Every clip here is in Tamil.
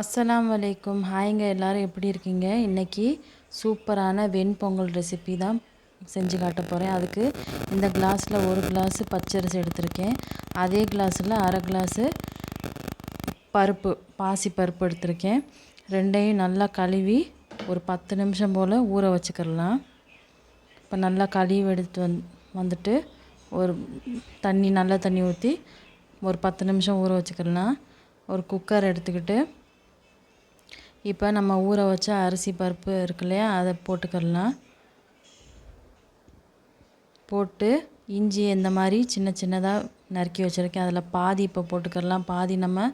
அஸ்ஸலாமு அலைக்கும். ஹாய்ங்க, எல்லோரும் எப்படி இருக்கீங்க? இன்றைக்கி சூப்பரான வெண்பொங்கல் ரெசிபி தான் செஞ்சு காட்ட போகிறேன். அதுக்கு இந்த கிளாஸில் ஒரு கிளாஸு பச்சரிசி எடுத்திருக்கேன். அதே கிளாஸில் அரை கிளாஸு பாசி பருப்பு எடுத்திருக்கேன். ரெண்டையும் நல்லா கழுவி ஒரு 10 நிமிஷம் போல் ஊற வச்சுக்கிடலாம். இப்போ நல்லா கழுவி எடுத்து வந்துட்டு ஒரு நல்ல தண்ணி ஊற்றி ஒரு 10 நிமிஷம் ஊற வச்சுக்கிடலாம். ஒரு குக்கர் எடுத்துக்கிட்டு இப்போ நம்ம ஊற வச்ச அரிசி பருப்பு இருக்கு இல்லையா, அதை போட்டுக்கிடலாம். போட்டு இஞ்சி இந்த மாதிரி சின்ன சின்னதாக நறுக்கி வச்சுருக்கேன். அதில் பாதி இப்போ போட்டுக்கிடலாம், பாதி நம்ம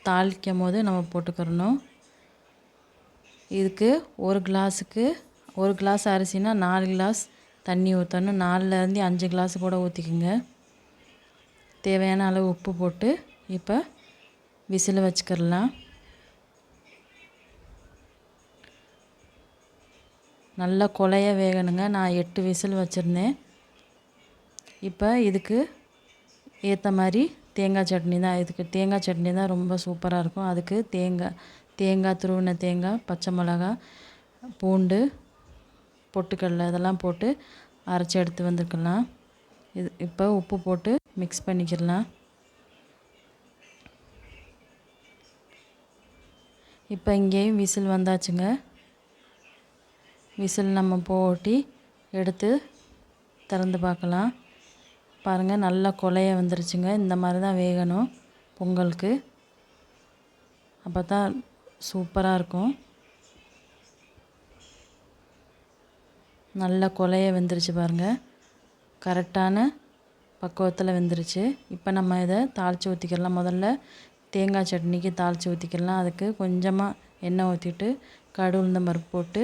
தாளிக்கும் போது நம்ம போட்டுக்கிறணும். இதுக்கு ஒரு கிளாஸ் அரிசினா 4 கிளாஸ் தண்ணி ஊற்றணும். 4லேருந்து 5 கிளாஸ் கூட ஊற்றிக்குங்க. தேவையான அளவு உப்பு போட்டு இப்போ விசில் வச்சுக்கிடலாம். நல்லா கொலைய வேகணுங்க. நான் 8 விசில் வச்சுருந்தேன். இப்போ இதுக்கு ஏற்ற மாதிரி தேங்காய் சட்னி தான். இதுக்கு தேங்காய் சட்னி தான் ரொம்ப சூப்பராக இருக்கும். அதுக்கு தேங்காய் துருவின தேங்காய், பச்சை மிளகாய், பூண்டு, பொட்டுக்கடலை இதெல்லாம் போட்டு அரைச்சி எடுத்து வந்துருக்கலாம். இப்போ உப்பு போட்டு மிக்ஸ் பண்ணிக்கிடலாம். இப்போ இங்கேயும் விசில் வந்தாச்சுங்க. விசில் நம்ம போட்டி எடுத்து திறந்து பார்க்கலாம். பாருங்கள், நல்லா கொலைய வந்துருச்சுங்க. இந்த மாதிரி தான் வேகணும் பொங்கலுக்கு. அப்போ தான் சூப்பராக இருக்கும். நல்லா கொலைய வெந்துருச்சு பாருங்கள். கரெக்டான பக்குவத்தில் வெந்துருச்சு. இப்போ நம்ம இதை தாளித்து ஊற்றிக்கிடலாம். முதல்ல தேங்காய் சட்னிக்கு தாளித்து ஊற்றிக்கிடலாம். அதுக்கு கொஞ்சமாக எண்ணெய் ஊற்றிட்டு கடுகு உளுந்தம் பருப்பு போட்டு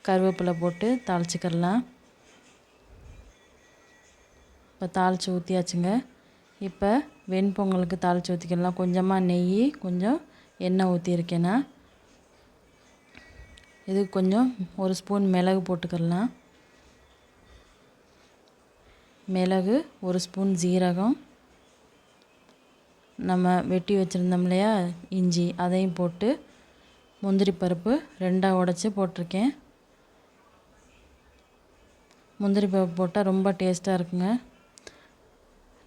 கருவேப்பிலை போட்டு தாளிச்சிக்கிடலாம். இப்போ தாளித்து ஊற்றியாச்சுங்க. இப்போ வெண்பொங்கலுக்கு தாளித்து ஊற்றிக்கிடலாம். கொஞ்சமாக நெய், கொஞ்சம் எண்ணெய் ஊற்றிருக்கேன்னா. இது கொஞ்சம் ஒரு ஸ்பூன் மிளகு போட்டுக்கிடலாம். மிளகு, ஒரு ஸ்பூன் ஜீரகம், நம்ம வெட்டி வச்சுருந்தோம் இல்லையா இஞ்சி, அதையும் போட்டு முந்திரி பருப்பு 2ஆக உடச்சி போட்டிருக்கேன். முந்திரி பருப்பு போட்டால் ரொம்ப டேஸ்ட்டாக இருக்குங்க.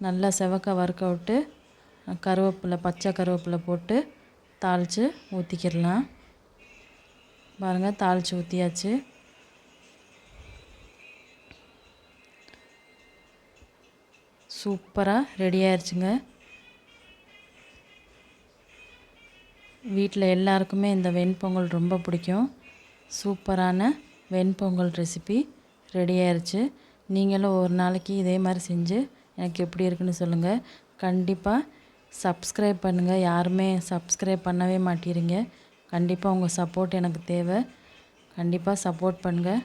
நல்லா செவக்க வறுக்க விட்டு பச்சை கருவேப்பிலை போட்டு தாளித்து ஊற்றிக்கிடலாம். பாருங்கள், தாளித்து ஊற்றியாச்சு. சூப்பராக ரெடி ஆயிடுச்சுங்க. வீட்டில் எல்லாருக்குமே இந்த வெண்பொங்கல் ரொம்ப பிடிக்கும். சூப்பரான வெண்பொங்கல் ரெசிபி ரெடி ஆயிடுச்சு. நீங்களும் ஒரு நாளைக்கு இதே மாதிரி செஞ்சு எனக்கு எப்படி இருக்குன்னு சொல்லுங்கள். கண்டிப்பாக சப்ஸ்கிரைப் பண்ணுங்கள். யாருமே சப்ஸ்கிரைப் பண்ணவே மாட்டேறீங்க. கண்டிப்பாக உங்கள் சப்போர்ட் எனக்கு தேவை. கண்டிப்பாக சப்போர்ட் பண்ணுங்கள்.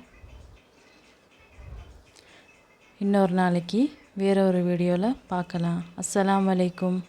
இன்னொரு நாளைக்கு வேறு ஒரு வீடியோவில் பார்க்கலாம். அஸ்ஸலாமு அலைக்கும்.